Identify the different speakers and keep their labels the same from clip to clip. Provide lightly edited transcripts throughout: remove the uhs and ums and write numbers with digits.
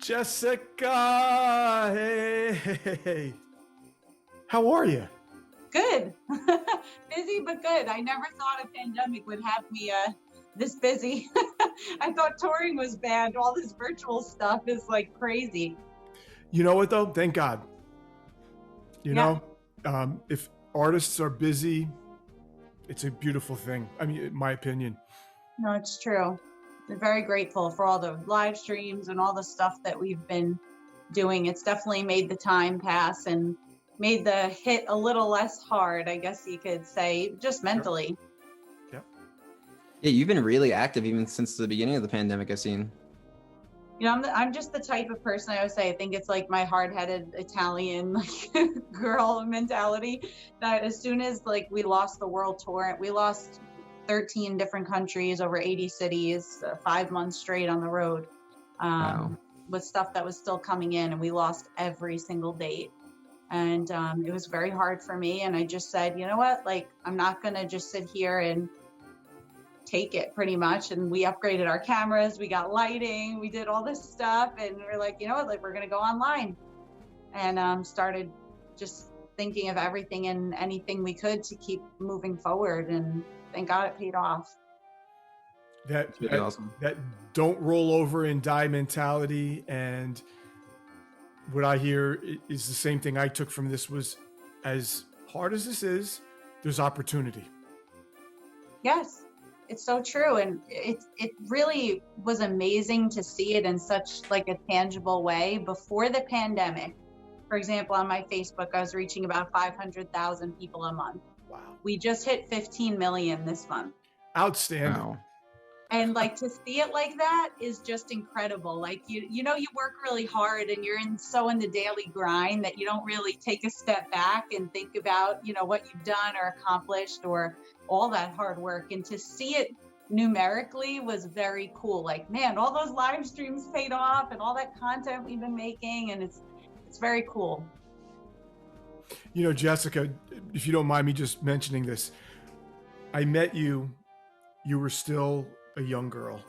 Speaker 1: Jessica, hey, how are you?
Speaker 2: Good. Busy, but good. I never thought a pandemic would have me this busy. I thought touring was bad. All this virtual stuff is like crazy.
Speaker 1: You know what though? Thank God. You
Speaker 2: Yeah,
Speaker 1: know, if artists are busy, it's a beautiful thing. I mean, in my opinion.
Speaker 2: no, it's true. I'm very grateful for all the live streams and all the stuff that we've been doing. It's definitely made the time pass and made the hit a little less hard, I guess you could say, just
Speaker 1: Yep.
Speaker 2: mentally.
Speaker 1: Yep.
Speaker 3: Yeah, you've been really active even since the beginning of the pandemic, I've seen.
Speaker 2: You know, I'm just the type of person I would say, I think it's like my hard-headed Italian like girl mentality that as soon as like we lost the world tour, we lost 13 different countries, over 80 cities, 5 months straight on the road,
Speaker 3: Wow.
Speaker 2: with stuff that was still coming in, and we lost every single date. And it was very hard for me. And I just said, you know what, like, I'm not going to just sit here and take it pretty much. And we upgraded our cameras, we got lighting, we did all this stuff, and we're like, you know what, like, we're going to go online, and started just thinking of everything and anything we could to keep moving forward. And thank God it paid off.
Speaker 1: That
Speaker 3: It's really awesome.
Speaker 1: that don't roll over and die mentality, and what I hear is the same thing I took from this was, as hard as this is, there's opportunity.
Speaker 2: Yes, it's so true. And it really was amazing to see it in such like a tangible way. Before the pandemic, for example, on my Facebook, I was reaching about 500,000 people a month.
Speaker 1: Wow.
Speaker 2: We just hit 15 million this month.
Speaker 1: Outstanding.
Speaker 3: Wow.
Speaker 2: And like to see it like that is just incredible. Like you know, you work really hard and you're in the daily grind that you don't really take a step back and think about, you know, what you've done or accomplished or all that hard work. And to see it numerically was very cool. Like, man, all those live streams paid off and all that content we've been making, and it's very cool.
Speaker 1: You know, Jessica, if you don't mind me just mentioning this, I met you, you were still a young girl.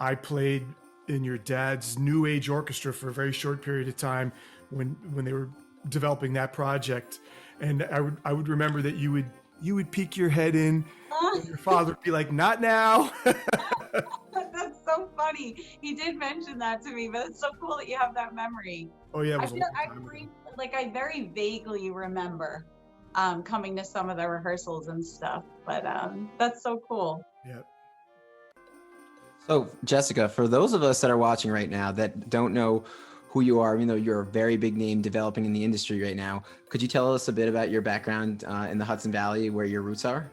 Speaker 1: I played in your dad's new Age Orchestra for a very short period of time when they were developing that project. And I would remember that you would peek your head in and your father would be like, not now.
Speaker 2: That's so funny. He did mention that to me, but it's so cool that you have that memory.
Speaker 1: Oh yeah, it
Speaker 2: I
Speaker 1: was a
Speaker 2: feel
Speaker 1: long time ago.
Speaker 2: I very vaguely remember coming to some of the rehearsals and stuff, but that's so cool.
Speaker 1: Yeah.
Speaker 3: So, Jessica, for those of us that are watching right now that don't know who you are, even though you're a very big name developing in the industry right now, could you tell us a bit about your background in the Hudson Valley, where your roots are?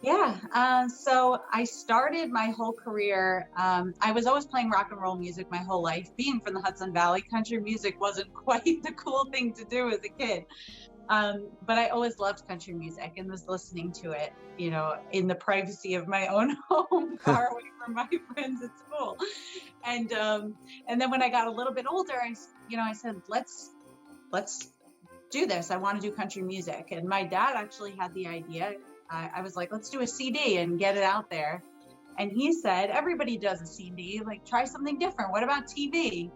Speaker 2: Yeah, so I started my whole career. I was always playing rock and roll music my whole life. Being from the Hudson Valley, country music wasn't quite the cool thing to do as a kid. But I always loved country music and was listening to it, you know, in the privacy of my own home, far away from my friends at school. And then when I got a little bit older, I said, let's do this. I want to do country music. And my dad actually had the idea. I was like, let's do a CD and get it out there. And he said, everybody does a CD, like try something different. What about TV?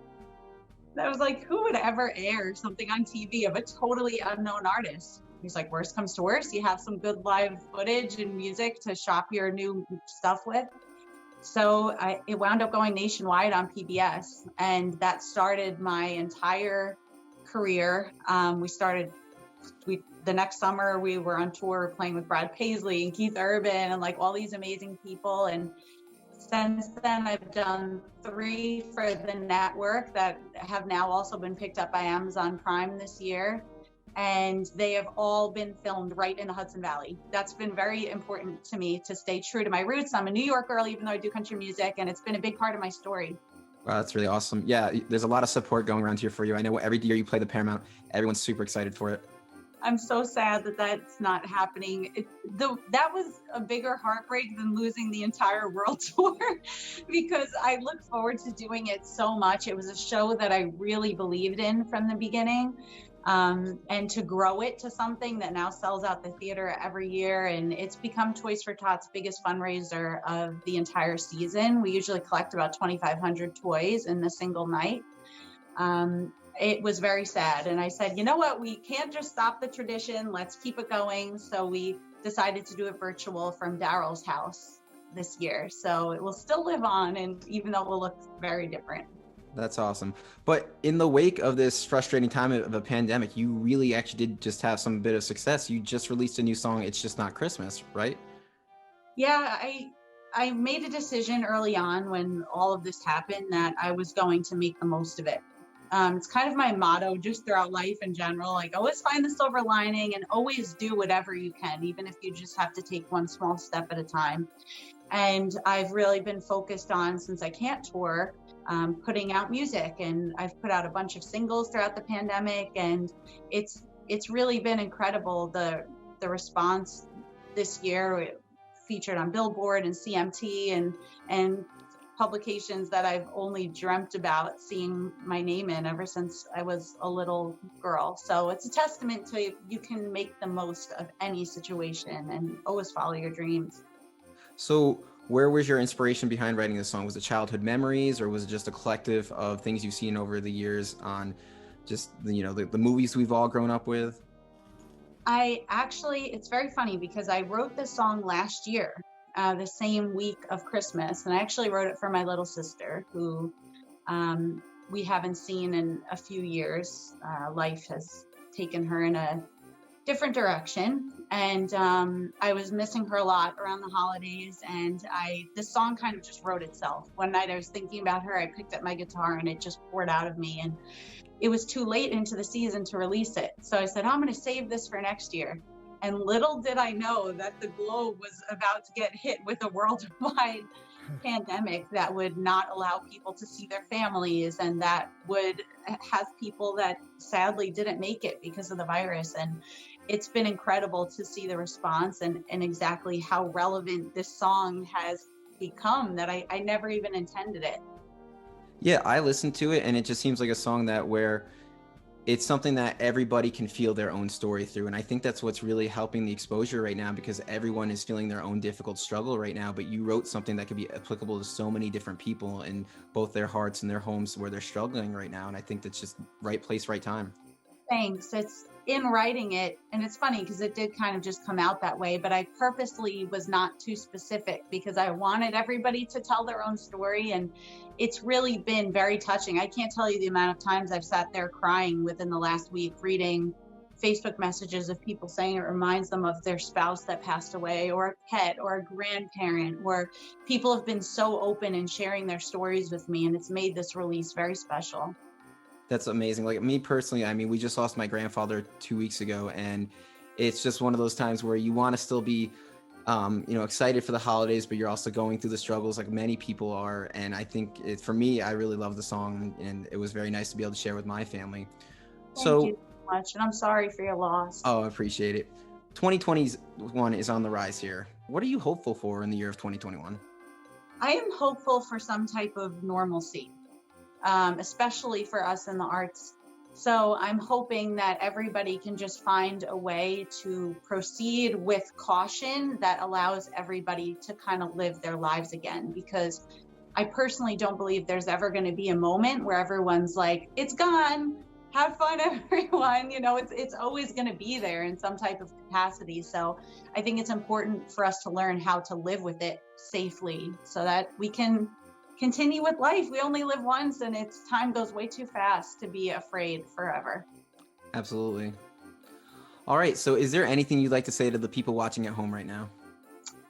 Speaker 2: I was like, who would ever air something on TV of a totally unknown artist? He's like, worst comes to worst, you have some good live footage and music to shop your new stuff with. So it wound up going nationwide on PBS, and that started my entire career. The next summer we were on tour playing with Brad Paisley and Keith Urban and like all these amazing people. And since then, I've done 3 for the network that have now also been picked up by Amazon Prime this year. And they have all been filmed right in the Hudson Valley. That's been very important to me to stay true to my roots. I'm a New York girl, even though I do country music, and it's been a big part of my story.
Speaker 3: Wow, that's really awesome. Yeah, there's a lot of support going around here for you. I know every year you play the Paramount, everyone's super excited for it.
Speaker 2: I'm so sad that that's not happening. That was a bigger heartbreak than losing the entire world tour because I look forward to doing it so much. It was a show that I really believed in from the beginning. And to grow it to something that now sells out the theater every year. And it's become Toys for Tots' biggest fundraiser of the entire season. We usually collect about 2,500 toys in a single night. it was very sad. And I said, you know what, we can't just stop the tradition. Let's keep it going. So we decided to do it virtual from Daryl's house this year. So it will still live on, and even though it will look very different.
Speaker 3: That's awesome. But in the wake of this frustrating time of a pandemic, you really actually did just have some bit of success. You just released a new song, It's Just Not Christmas, right?
Speaker 2: Yeah, I made a decision early on when all of this happened that I was going to make the most of it. It's kind of my motto just throughout life in general, like always find the silver lining and always do whatever you can, even if you just have to take one small step at a time. And I've really been focused on, since I can't tour, putting out music, and I've put out a bunch of singles throughout the pandemic, and it's really been incredible, the response this year, featured on Billboard and CMT and publications that I've only dreamt about seeing my name in ever since I was a little girl. So it's a testament to you can make the most of any situation and always follow your dreams.
Speaker 3: So where was your inspiration behind writing this song? Was it childhood memories, or was it just a collective of things you've seen over the years on just, the movies we've all grown up with?
Speaker 2: It's very funny because I wrote this song last year, the same week of Christmas. And I actually wrote it for my little sister, who we haven't seen in a few years. Life has taken her in a different direction. And I was missing her a lot around the holidays. And this song kind of just wrote itself. One night I was thinking about her, I picked up my guitar and it just poured out of me. And it was too late into the season to release it. So I said, I'm going to save this for next year. And little did I know that the globe was about to get hit with a worldwide pandemic that would not allow people to see their families, and that would have people that sadly didn't make it because of the virus. And it's been incredible to see the response and exactly how relevant this song has become, that I never even intended it.
Speaker 3: Yeah, I listened to it and it just seems like a song where it's something that everybody can feel their own story through. And I think that's what's really helping the exposure right now, because everyone is feeling their own difficult struggle right now. But you wrote something that could be applicable to so many different people in both their hearts and their homes where they're struggling right now. And I think that's just right place, right time.
Speaker 2: Thanks. It's in writing it, and it's funny because it did kind of just come out that way, but I purposely was not too specific because I wanted everybody to tell their own story, and it's really been very touching. I can't tell you the amount of times I've sat there crying within the last week, reading Facebook messages of people saying it reminds them of their spouse that passed away, or a pet, or a grandparent, or people have been so open in sharing their stories with me, and it's made this release very special.
Speaker 3: That's amazing. Like me personally, I mean, we just lost my grandfather 2 weeks ago, and it's just one of those times where you want to still be, excited for the holidays, but you're also going through the struggles like many people are. And I think for me, I really love the song, and it was very nice to be able to share with my family.
Speaker 2: Thank you so much, and I'm sorry for your loss.
Speaker 3: Oh, I appreciate it. 2021 is on the rise here. What are you hopeful for in the year of 2021?
Speaker 2: I am hopeful for some type of normalcy, especially for us in the arts. So I'm hoping that everybody can just find a way to proceed with caution that allows everybody to kind of live their lives again, because I personally don't believe there's ever going to be a moment where everyone's like, it's gone, have fun, everyone. It's always going to be there in some type of capacity. So I think it's important for us to learn how to live with it safely so that we can continue with life. We only live once, and time goes way too fast to be afraid forever.
Speaker 3: Absolutely. All right. So is there anything you'd like to say to the people watching at home right now?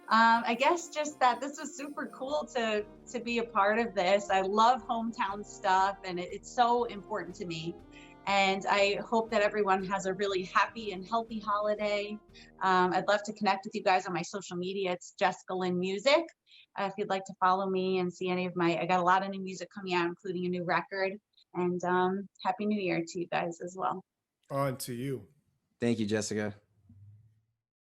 Speaker 2: I guess just that this was super cool to be a part of this. I love hometown stuff, and it's so important to me. And I hope that everyone has a really happy and healthy holiday. I'd love to connect with you guys on my social media. It's Jessica Lynn Music. If you'd like to follow me and see any of I got a lot of new music coming out, including a new record. And Happy New Year to you guys as well.
Speaker 1: On to you.
Speaker 3: Thank you, Jessica.